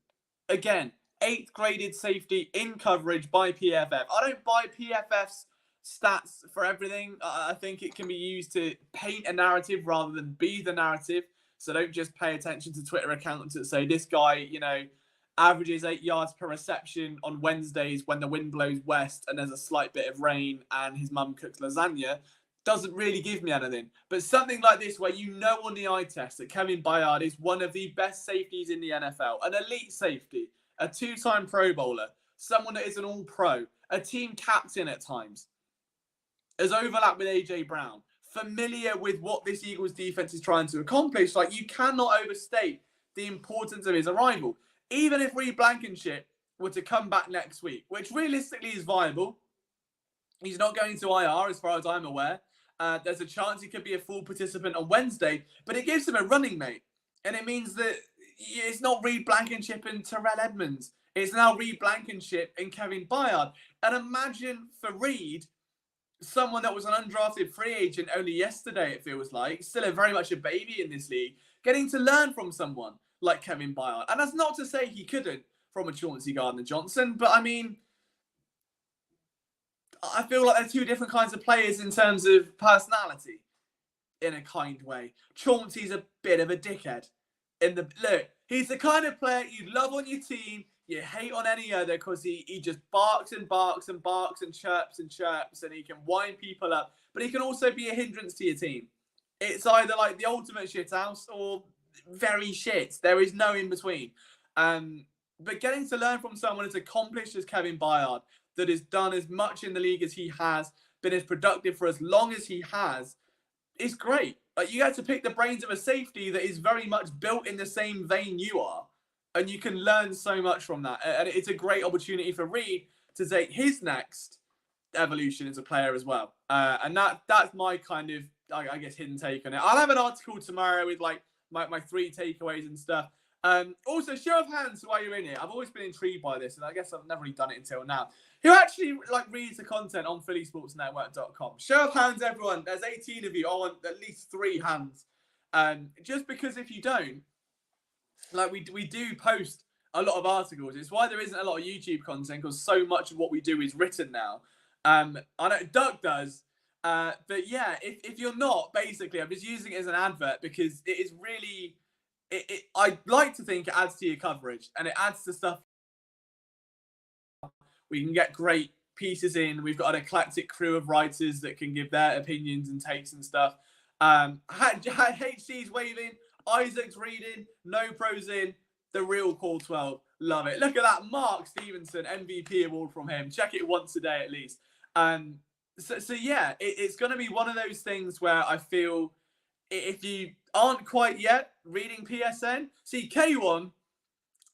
Speaker 1: Again, 8th graded safety in coverage by PFF. I don't buy PFF's stats for everything. I think it can be used to paint a narrative rather than be the narrative. So don't just pay attention to Twitter accounts that say this guy, averages 8 yards per reception on Wednesdays when the wind blows west and there's a slight bit of rain and his mum cooks lasagna. Doesn't really give me anything. But something like this where on the eye test that Kevin Byard is one of the best safeties in the NFL, an elite safety, a 2-time Pro Bowler, someone that is an all-pro, a team captain at times, has overlapped with A.J. Brown, familiar with what this Eagles defense is trying to accomplish. Like, you cannot overstate the importance of his arrival. Even if Reed Blankenship were to come back next week, which realistically is viable, he's not going to IR as far as I'm aware. There's a chance he could be a full participant on Wednesday, but it gives him a running mate. And it means that it's not Reed Blankenship and Terrell Edmonds. It's now Reed Blankenship and Kevin Byard. And imagine for Reed, someone that was an undrafted free agent only yesterday, it feels like, still very much a baby in this league, getting to learn from someone like Kevin Byard. And that's not to say he couldn't from a Chauncey Gardner-Johnson, but I mean, I feel like they're two different kinds of players in terms of personality, in a kind way. Chauncey's a bit of a dickhead. Look, he's the kind of player you love on your team, you hate on any other, because he just barks and barks and barks and chirps, and he can wind people up, but he can also be a hindrance to your team. It's either like the ultimate shithouse or very shit. There is no in between. But getting to learn from someone as accomplished as Kevin Byard, that has done as much in the league as he has, been as productive for as long as he has, is great. Like, you get to pick the brains of a safety that is very much built in the same vein you are, and you can learn so much from that. And it's a great opportunity for Reed to take his next evolution as a player as well. And that's my kind of, I guess, hidden take on it. I'll have an article tomorrow with like my 3 takeaways and stuff. Also, show of hands while you're in it. I've always been intrigued by this, and I guess I've never really done it until now. Who actually reads the content on phillysportsnetwork.com? Show of hands, everyone. There's 18 of you. I want at least 3 hands. Just because if you don't, we do post a lot of articles. It's why there isn't a lot of YouTube content, because so much of what we do is written now. I know Doug does. But yeah, if you're not, basically, I'm just using it as an advert because it is really... I like to think it adds to your coverage, and it adds to stuff. We can get great pieces in. We've got an eclectic crew of writers that can give their opinions and takes and stuff. HC's waving, Isaac's reading, no pros in, the real Call 12. Love it. Look at that. Mark Stevenson, MVP award from him. Check it once a day at least. So yeah, it's going to be one of those things where I feel if you aren't quite yet reading PSN, see K1,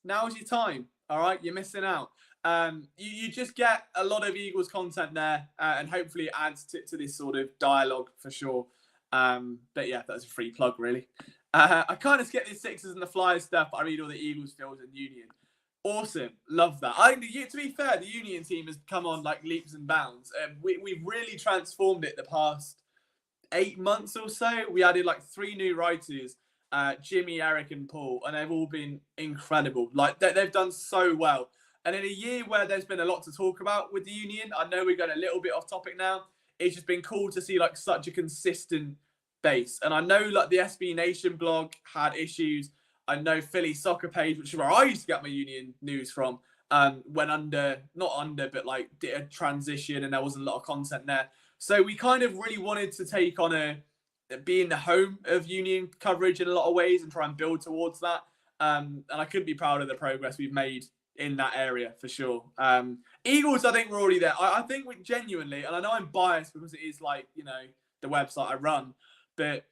Speaker 1: now's your time. All right, you're missing out. You just get a lot of Eagles content there, and hopefully it adds to this sort of dialogue for sure. But yeah, that's a free plug, really. I kind of skip the Sixers and the Flyers stuff, but I read all the Eagles, Phillies, and Union. Awesome, love that. To be fair, the Union team has come on like leaps and bounds. We've really transformed it the past 8 months or so. We added like 3 new writers, Jimmy, Eric, and Paul, and they've all been incredible. Like they've done so well. And in a year where there's been a lot to talk about with the Union, I know we're going a little bit off topic now. It's just been cool to see like such a consistent base. And I know like the SB Nation blog had issues. I know Philly Soccer Page, which is where I used to get my Union news from, went but like did a transition and there wasn't a lot of content there. So we kind of really wanted to take on a be in the home of Union coverage in a lot of ways and try and build towards that. And I couldn't be proud of the progress we've made in that area for sure. Eagles, I think we're already there. I think we genuinely, and I know I'm biased because it is like, the website I run, but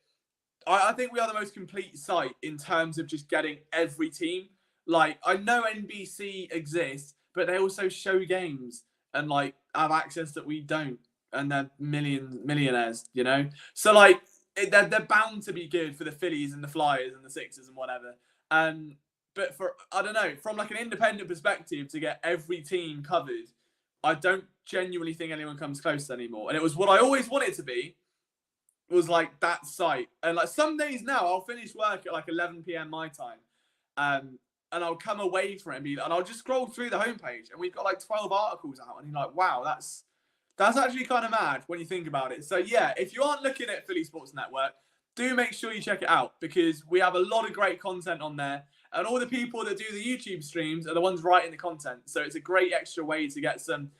Speaker 1: I think we are the most complete site in terms of just getting every team. Like, I know NBC exists, but they also show games and like have access that we don't, and they're millionaires, So like they're bound to be good for the Phillies and the Flyers and the Sixers and whatever. But I don't know, from like an independent perspective, to get every team covered, I don't genuinely think anyone comes close anymore. And it was what I always wanted to be, was like that site. And like some days now, I'll finish work at like 11 p.m. my time, and I'll come away from it and I'll just scroll through the homepage, and we've got like 12 articles out, and you're like, wow, that's actually kind of mad when you think about it. So yeah, if you aren't looking at Philly Sports Network, do make sure you check it out, because we have a lot of great content on there, and all the people that do the YouTube streams are the ones writing the content. So it's a great extra way to get some,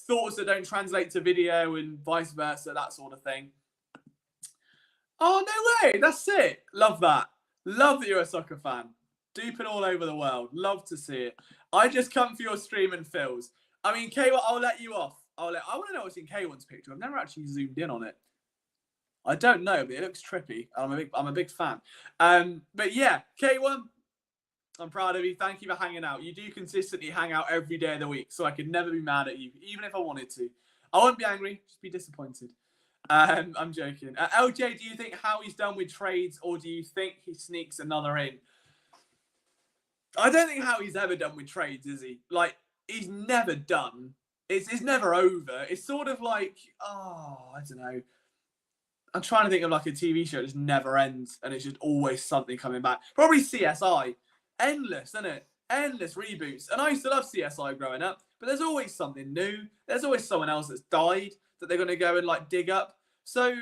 Speaker 1: thoughts that don't translate to video and vice versa, that sort of thing. Oh, no way. That's it. Love that. Love that you're a soccer fan. Duping all over the world. Love to see it. I just come for your stream and Phil's. I mean, K1, I'll let you off. I want to know what's in K1's picture. I've never actually zoomed in on it. I don't know, but it looks trippy. I'm a big fan. But yeah, K1, I'm proud of you. Thank you for hanging out. You do consistently hang out every day of the week, so I could never be mad at you, even if I wanted to. I won't be angry, just be disappointed. I'm joking. LJ, do you think Howie's done with trades, or do you think he sneaks another in? I don't think Howie's ever done with trades, is he? Like, he's never done. It's never over. It's sort of like, I don't know. I'm trying to think of like a TV show that just never ends, and it's just always something coming back. Probably CSI. Endless, isn't it? Endless reboots. And I used to love CSI growing up, but there's always something new. There's always someone else that's died that they're going to go and like dig up. So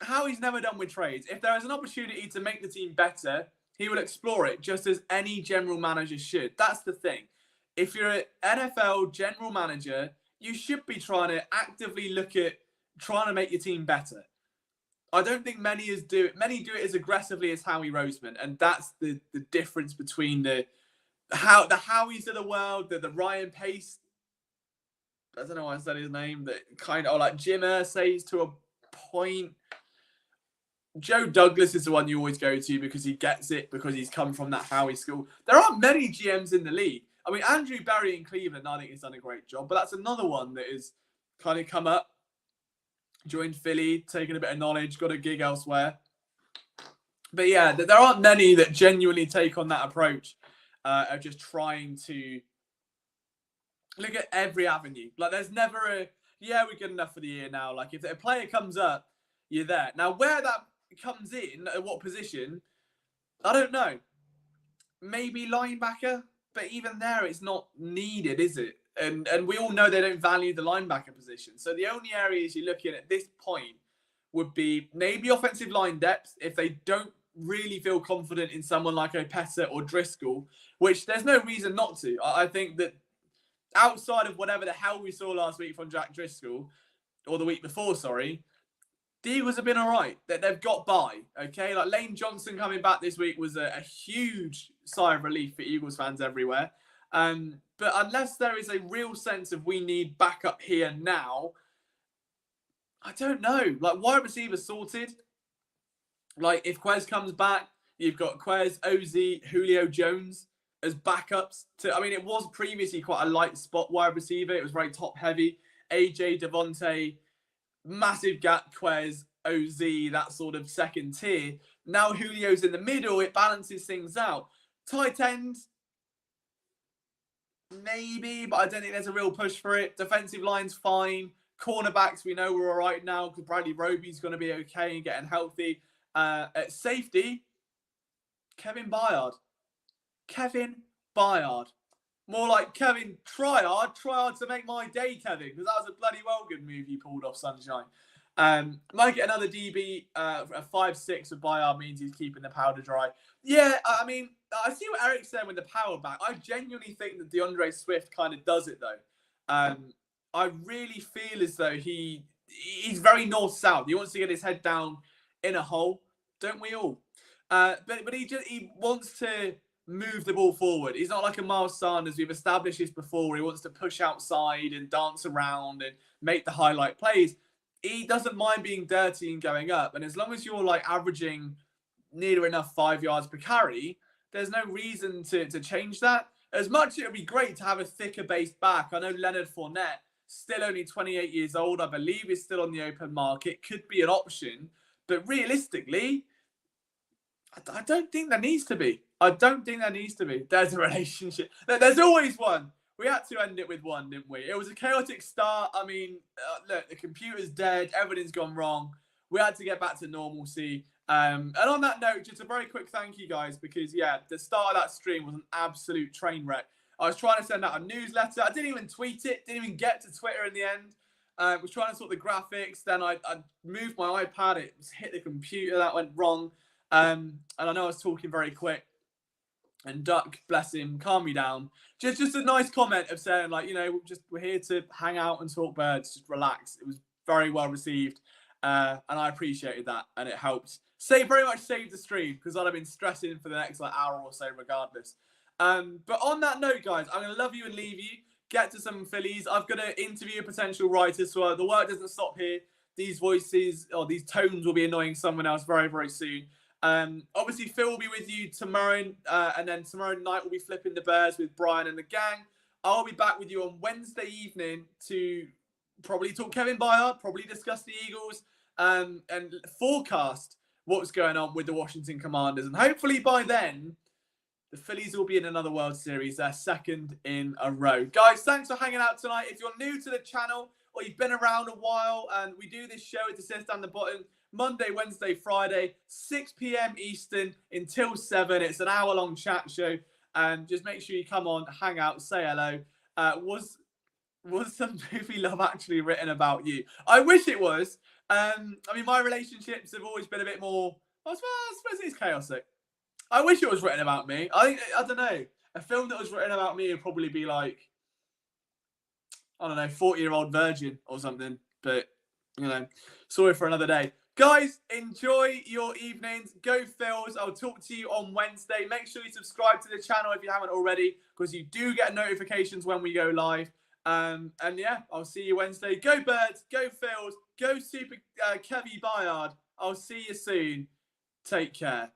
Speaker 1: Howie's never done with trades. If there is an opportunity to make the team better, he will explore it, just as any general manager should. That's the thing. If you're an NFL general manager, you should be trying to actively look at trying to make your team better. I don't think many do it as aggressively as Howie Roseman, and that's the difference between the Howies of the world, the Ryan Pace. I don't know why I said his name. That kind of, or like Jim Irsay's to a point. Joe Douglas is the one you always go to because he gets it, because he's come from that Howie school. There aren't many GMs in the league. I mean, Andrew Berry in Cleveland, I think, has done a great job, but that's another one that has kind of come up, joined Philly, taken a bit of knowledge, got a gig elsewhere. But yeah, there aren't many that genuinely take on that approach of just trying to look at every avenue. Like, there's never we're good enough for the year now. Like, if a player comes up, you're there. Now, where that comes in, at what position, I don't know. Maybe linebacker, but even there, it's not needed, is it? And we all know they don't value the linebacker position. So the only areas you're looking at this point would be maybe offensive line depth, if they don't really feel confident in someone like Opeta or Driscoll, which there's no reason not to. I think that outside of whatever the hell we saw last week from Jack Driscoll, or the week before, sorry, the Eagles have been all right. They've got by, okay? Like, Lane Johnson coming back this week was a huge sigh of relief for Eagles fans everywhere. But unless there is a real sense of we need backup here now, I don't know. Like, wide receiver sorted. Like, if Quez comes back, you've got Quez, Ozzy, Julio Jones as backups. It was previously quite a light spot wide receiver. It was very top heavy. AJ, Devontae, massive gap, Quez, OZ, that sort of second tier. Now Julio's in the middle, it balances things out. Tight end, maybe, but I don't think there's a real push for it. Defensive line's fine. Cornerbacks, we know we're all right now because Bradley Roby's going to be okay and getting healthy. At safety, Kevin Byard. Kevin Byard. More like Kevin Tryhard. Tryhard to make my day, Kevin, because that was a bloody well good move you pulled off, Sunshine. Might get another DB. A 5'6" with Byard means he's keeping the powder dry. Yeah, I mean, I see what Eric's saying with the power back. I genuinely think that DeAndre Swift kind of does it, though. I really feel as though he's very north-south. He wants to get his head down in a hole, don't we all? But he wants to move the ball forward. He's not like a Miles Sanders. We've established this before. He wants to push outside and dance around and make the highlight plays. He doesn't mind being dirty and going up. And as long as you're like averaging near enough 5 yards per carry, there's no reason to change that. As much it would be great to have a thicker base back. I know Leonard Fournette, still only 28 years old, I believe is still on the open market, could be an option. But realistically, I don't think there needs to be. I don't think there needs to be. There's a relationship. There's always one. We had to end it with one, didn't we? It was a chaotic start. I mean, look, the computer's dead. Everything's gone wrong. We had to get back to normalcy. And on that note, just a very quick thank you, guys, because, yeah, the start of that stream was an absolute train wreck. I was trying to send out a newsletter. I didn't even tweet it. Didn't even get to Twitter in the end. I was trying to sort the graphics. Then I moved my iPad. It hit the computer. That went wrong. And I know I was talking very quick. And Duck, bless him, calm me down. Just a nice comment of saying, like, you know, we're here to hang out and talk birds. Just relax. It was very well received. And I appreciated that. And it helped. Very much saved the stream because I'd have been stressing for the next like hour or so regardless. But on that note, guys, I'm going to love you and leave you. Get to some Phillies. I've got to interview a potential writer, so the work doesn't stop here. These voices or these tones will be annoying someone else very, very soon. Obviously, Phil will be with you tomorrow, and then tomorrow night we'll be flipping the Bears with Brian and the gang. I'll be back with you on Wednesday evening to probably talk Kevin Byard, probably discuss the Eagles, and forecast what's going on with the Washington Commanders. And hopefully by then, the Phillies will be in another World Series, their second in a row. Guys, thanks for hanging out tonight. If you're new to the channel or you've been around a while, and we do this show, it says down the bottom, Monday, Wednesday, Friday, 6 p.m. Eastern until 7. It's an hour-long chat show. And just make sure you come on, hang out, say hello. Was some movie Love Actually written about you? I wish it was. I mean, my relationships have always been a bit more, I suppose it's chaotic. I wish it was written about me. I don't know. A film that was written about me would probably be like, I don't know, 40-year-old virgin or something. But, you know, sorry for another day. Guys, enjoy your evenings. Go Phils. I'll talk to you on Wednesday. Make sure you subscribe to the channel if you haven't already, because you do get notifications when we go live. And yeah, I'll see you Wednesday. Go Birds. Go Phils. Go Super Kevin Byard. I'll see you soon. Take care.